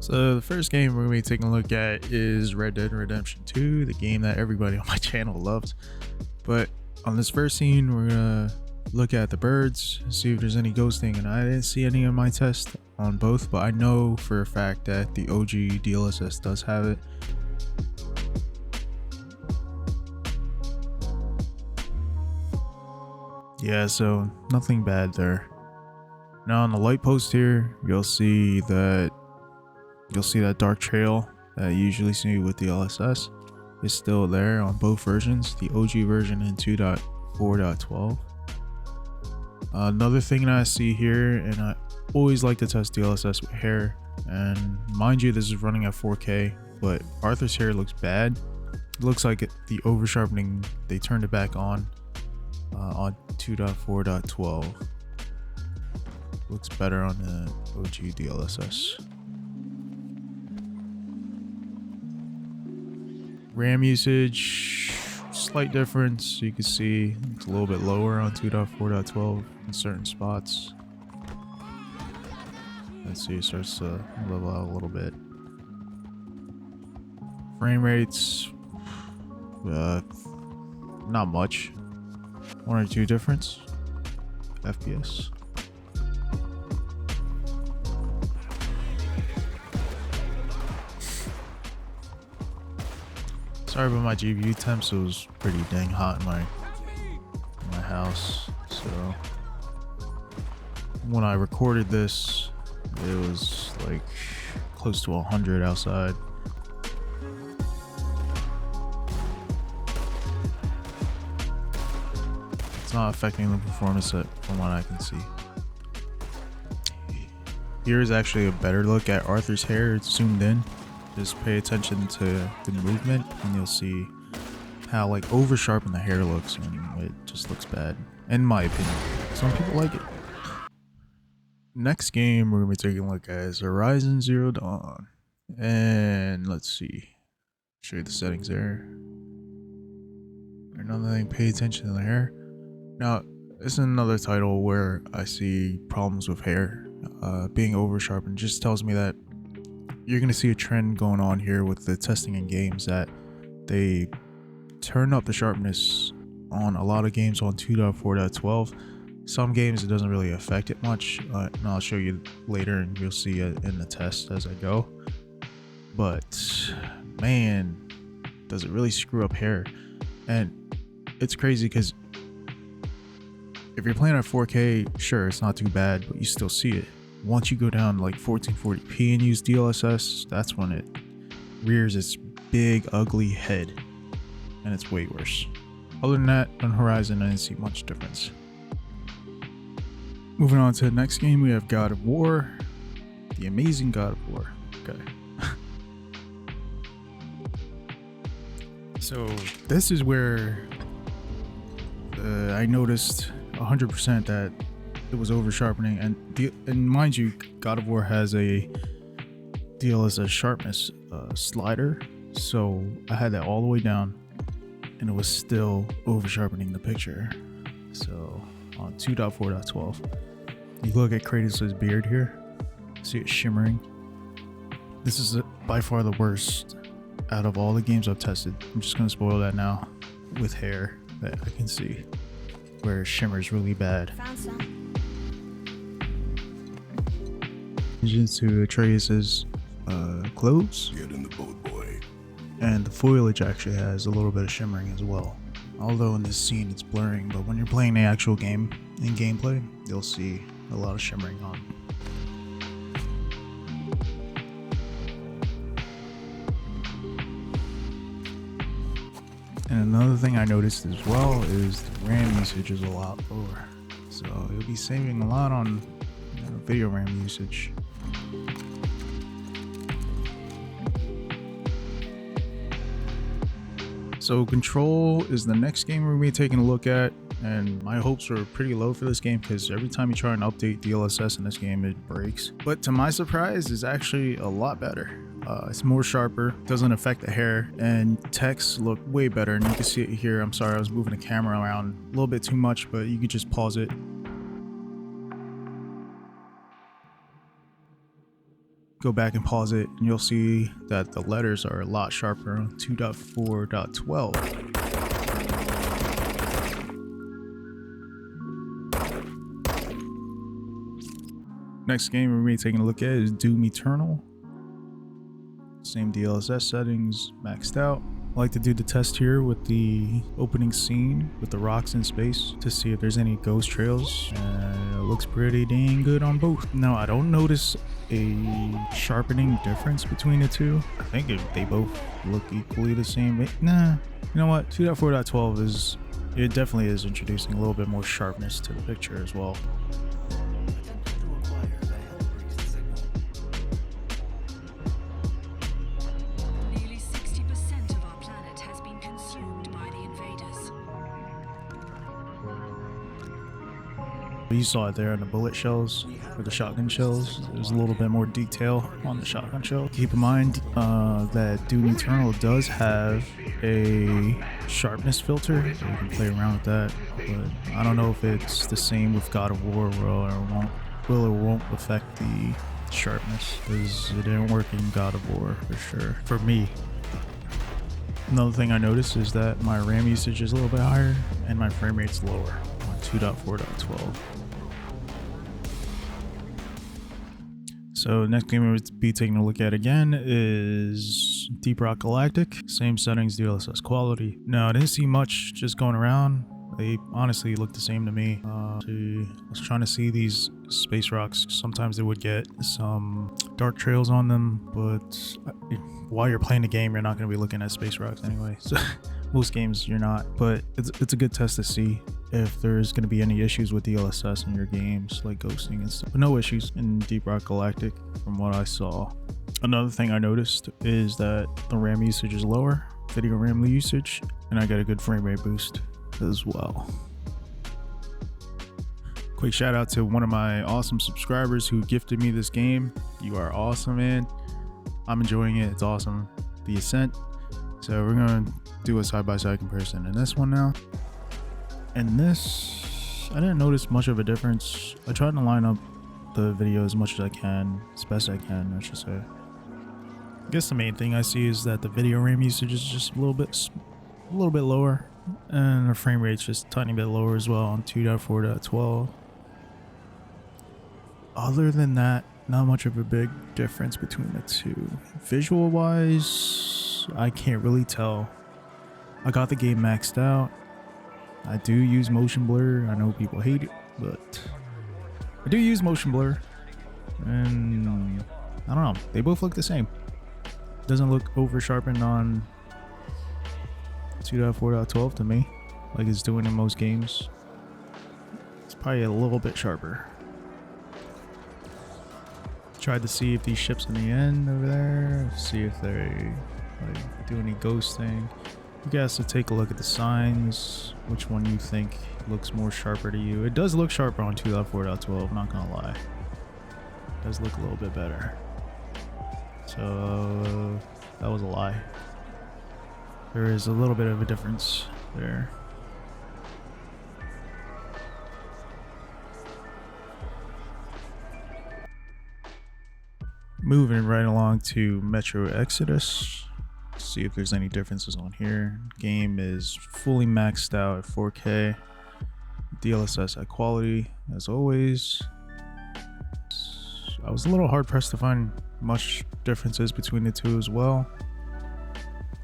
So the first game we're going to be taking a look at is Red Dead Redemption 2, the game that everybody on my channel loves. But on this first scene, we're going to look at the birds, see if there's any ghosting, and I didn't see any in my test on both, but I know for a fact that the OG DLSS does have it. Yeah, so nothing bad there. Now on the light post here, you'll see that dark trail that you usually see with the DLSS is still there on both versions, the OG version and 2.4.12. Another thing that I see here, and I always like to test DLSS with hair, and mind you this is running at 4K, but Arthur's hair looks bad. It looks like the over sharpening, they turned it back on 2.4.12. Looks better on the OG DLSS. RAM usage, slight difference. You can see it's a little bit lower on 2.4.12 in certain spots. Let's see, it starts to level out a little bit. Frame rates, not much. 1 or 2 difference. FPS. Sorry about my GPU temps, it was pretty dang hot in my house. So when I recorded this, it was like close to 100 outside. It's not affecting the performance from what I can see. Here is actually a better look at Arthur's hair. It's zoomed in. Just pay attention to the movement and you'll see how like over sharpened the hair looks, and it just looks bad in my opinion. Some people like it. Next game we're going to be taking a look at is Horizon Zero Dawn. And let's see. Show you the settings there. Another thing, pay attention to the hair. Now, this is another title where I see problems with hair being over sharpened. Just tells me that you're going to see a trend going on here with the testing in games, that they turn up the sharpness on a lot of games on 2.4.12. Some games it doesn't really affect it much, and I'll show you later and you'll see it in the test as I go. But man, does it really screw up hair. And it's crazy because if you're playing at 4K, sure, it's not too bad, but you still see it. Once you go down like 1440p and use DLSS, that's when it rears its big ugly head, and it's way worse. Other than that, on Horizon I didn't see much difference. Moving on to the next game, we have God of War, the amazing God of War. Okay. So this is where I noticed 100% that it was over sharpening, and mind you, God of War has a DLSS sharpness slider, so I had that all the way down and it was still over sharpening the picture. So on 2.4.12, you look at Kratos' beard here, see it shimmering. This is by far the worst out of all the games I've tested. I'm just gonna spoil that now with hair that I can see where it shimmers really bad. To Atreus's clothes. Get in the boat, boy. And the foliage actually has a little bit of shimmering as well. Although in this scene it's blurring, but when you're playing the actual game in gameplay, you'll see a lot of shimmering on. And another thing I noticed as well is the RAM usage is a lot lower. So you'll be saving a lot on video RAM usage. So Control is the next game we're going to be taking a look at, and my hopes are pretty low for this game because every time you try and update DLSS in this game it breaks. But to my surprise, it's actually a lot better. It's more sharper, doesn't affect the hair, and text look way better, and you can see it here. I'm sorry, I was moving the camera around a little bit too much, but you could just pause it. go back and pause it, and you'll see that the letters are a lot sharper on 2.4.12. Next game we're going to be taking a look at is Doom Eternal. Same DLSS settings, maxed out. I like to do the test here with the opening scene with the rocks in space to see if there's any ghost trails, and it looks pretty dang good on both. Now, I don't notice a sharpening difference between the two. I think they both look equally the same. Nah, you know what? 2.4.12 is, it definitely is introducing a little bit more sharpness to the picture as well. You saw it there in the bullet shells or the shotgun shells. There's a little bit more detail on the shotgun shell. Keep in mind that Doom Eternal does have a sharpness filter, so you can play around with that. But I don't know if it's the same with God of War, will or won't affect the sharpness, because it didn't work in God of War for sure, for me. Another thing I noticed is that my RAM usage is a little bit higher and my frame rate's lower on 2.4.12. So next game we'll be taking a look at again is Deep Rock Galactic. Same settings, DLSS quality. Now, I didn't see much just going around. They honestly look the same to me. I was trying to see these space rocks. Sometimes they would get some dark trails on them, but while you're playing the game, you're not going to be looking at space rocks anyway. So most games you're not, but it's a good test to see if there's going to be any issues with DLSS in your games, like ghosting and stuff. But no issues in Deep Rock Galactic from what I saw. Another thing I noticed is that the RAM usage is lower, video RAM usage, and I got a good frame rate boost as well. Quick shout out to one of my awesome subscribers who gifted me this game. You are awesome, man. I'm enjoying it. It's awesome. The Ascent. So we're gonna do a side-by-side comparison in this one now. And this, I didn't notice much of a difference. I tried to line up the video as much as I can, as best I can, I should say. I guess the main thing I see is that the video RAM usage is just a little bit lower, and the frame rate's just a tiny bit lower as well on 2.4.12. Other than that, not much of a big difference between the two. Visual wise, I can't really tell. I got the game maxed out. I do use motion blur. I know people hate it, but I do use motion blur, and I don't know, they both look the same. Doesn't look over sharpened on 2.4.12 to me, like it's doing in most games. It's probably a little bit sharper. Tried to see if these ships in the end over there, see if they like do any ghosting. You guys have to take a look at the signs, which one you think looks more sharper to you. It does look sharper on 2.4.12, not gonna lie. It does look a little bit better. So that was a lie. There is a little bit of a difference there. Moving right along to Metro Exodus. See if there's any differences on here. Game is fully maxed out at 4K. DLSS at quality as always. I was a little hard pressed to find much differences between the two as well.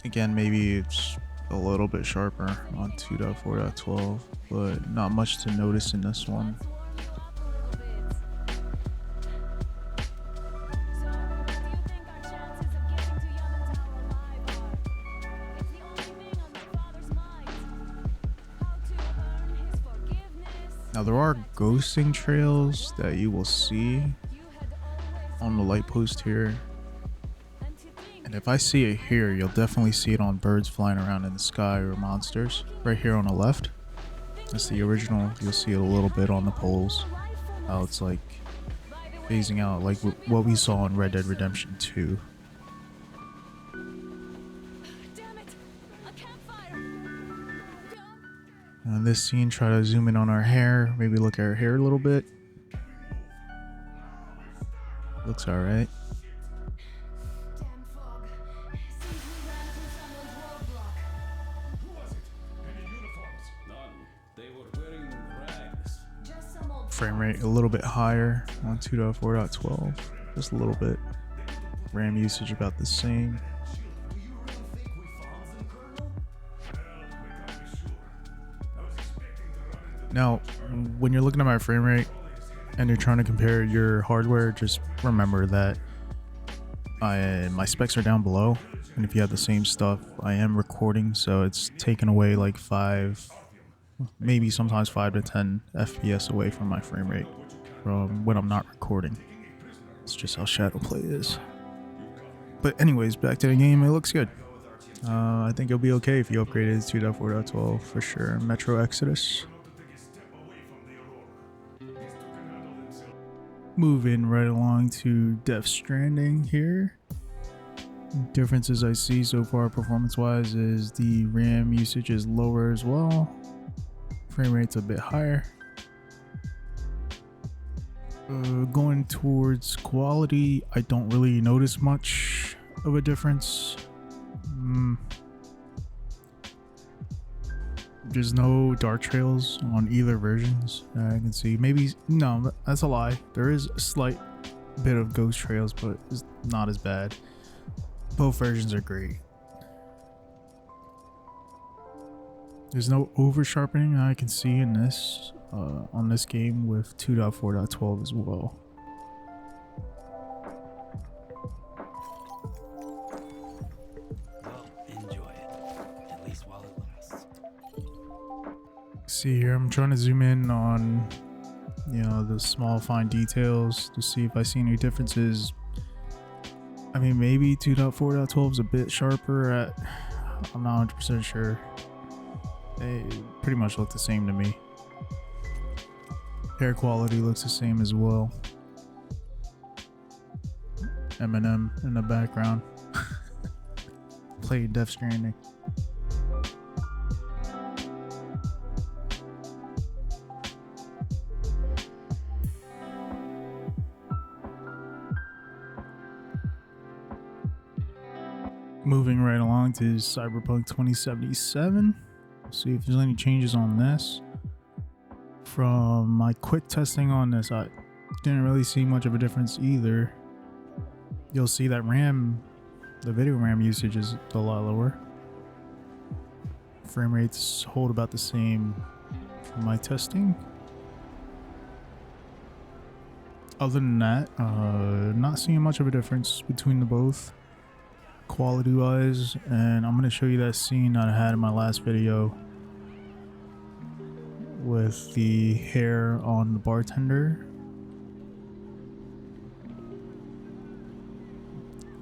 Again, maybe it's a little bit sharper on 2.4.12, but not much to notice in this one. Now there are ghosting trails that you will see on the light post here. And if I see it here, you'll definitely see it on birds flying around in the sky or monsters. Right here on the left, that's the original. You'll see it a little bit on the poles. How it's like phasing out, like what we saw in Red Dead Redemption 2. On this scene, try to zoom in on our hair. Maybe look at our hair a little bit. Looks alright. frame rate a little bit higher on 2.4.12, just a little bit. RAM usage about the same. Now, when you're looking at my frame rate and you're trying to compare your hardware, just remember that my specs are down below, and if you have the same stuff, I am recording, so it's taken away like 5, maybe sometimes 5 to 10 FPS away from my frame rate from when I'm not recording. It's just how Shadowplay is. But anyways, back to the game. It looks good. I think it'll be okay if you upgrade it to 2.4.12 for sure. Metro Exodus. Moving right along to Death Stranding here. Differences I see so far performance-wise is the RAM usage is lower as well. Frame rate's a bit higher. Going towards quality, I don't really notice much of a difference. There's no dark trails on either versions. I can see. Maybe, no, that's a lie. There is a slight bit of ghost trails, but it's not as bad. Both versions are great. There's no over sharpening I can see in this on this game with 2.4.12 as well. See here, I'm trying to zoom in on, you know, the small fine details to see if I see any differences. I mean, maybe 2.4.12 is a bit sharper at, I'm not 100% sure. They pretty much look the same to me. Hair quality looks the same as well. Eminem in the background. Played Death Stranding. Moving right along to CyberPunk 2077. See if there's any changes on this. From my quick testing on this, I didn't really see much of a difference either. You'll see that RAM, the video RAM usage is a lot lower. Frame rates hold about the same from my testing. Other than that, not seeing much of a difference between the both quality wise, and I'm going to show you that scene that I had in my last video with the hair on the bartender.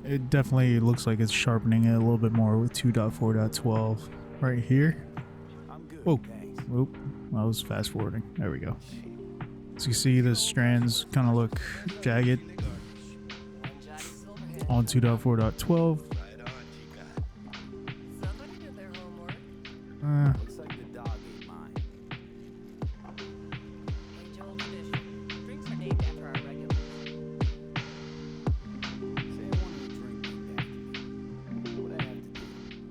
It definitely looks like it's sharpening it a little bit more with 2.4.12 right here. Whoa, whoop, I was fast forwarding. There we go. So you see the strands kind of look jagged on 2.4.12.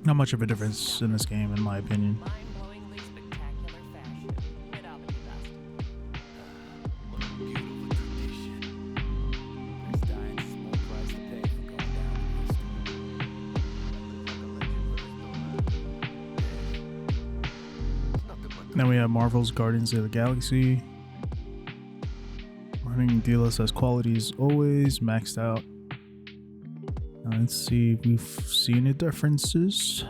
Not much of a difference in this game, in my opinion. Now we have Marvel's Guardians of the Galaxy. Running DLSS quality is always maxed out. Now let's see if we've seen any differences.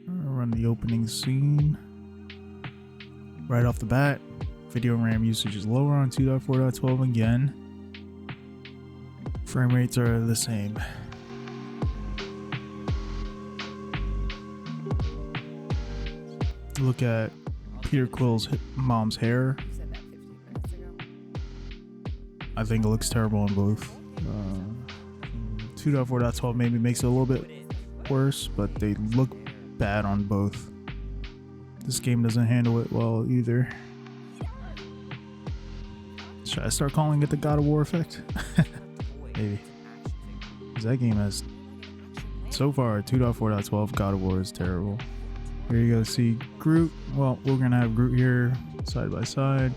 I'll run the opening scene. Right off the bat, video RAM usage is lower on 2.4.12 again. Frame rates are the same. Look at Peter Quill's mom's hair. I think it looks terrible on both. 2.4.12 maybe makes it a little bit worse, but they look bad on both. This game doesn't handle it well either. Should I start calling it the God of War effect? Maybe. Because that game has, so far, 2.4.12 God of War is terrible. Here you go, see Groot. Well, we're gonna have Groot here side by side.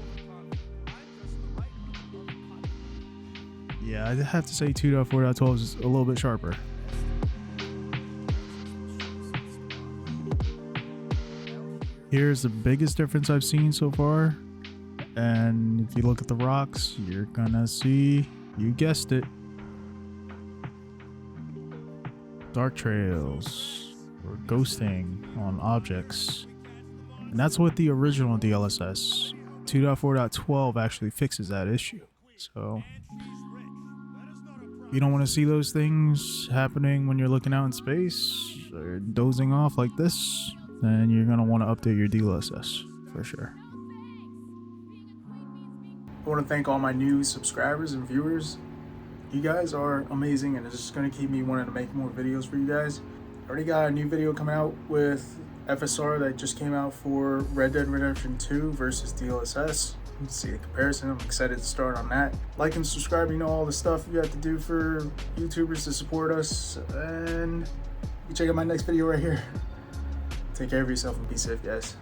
Yeah, I have to say 2.4.12 is a little bit sharper. Here's the biggest difference I've seen so far. And if you look at the rocks, you're gonna see, you guessed it, dark trails or ghosting on objects. And that's what the original DLSS 2.4.12 actually fixes that issue. So if you don't want to see those things happening when you're looking out in space or dozing off like this, then you're going to want to update your DLSS for sure. I want to thank all my new subscribers and viewers. You guys are amazing, and it's just going to keep me wanting to make more videos for you guys. I already got a new video coming out with FSR that just came out for Red Dead Redemption 2 versus DLSS. You can see the comparison. I'm excited to start on that. Like and subscribe, you know all the stuff you have to do for YouTubers to support us. And you check out my next video right here. Take care of yourself and be safe, guys.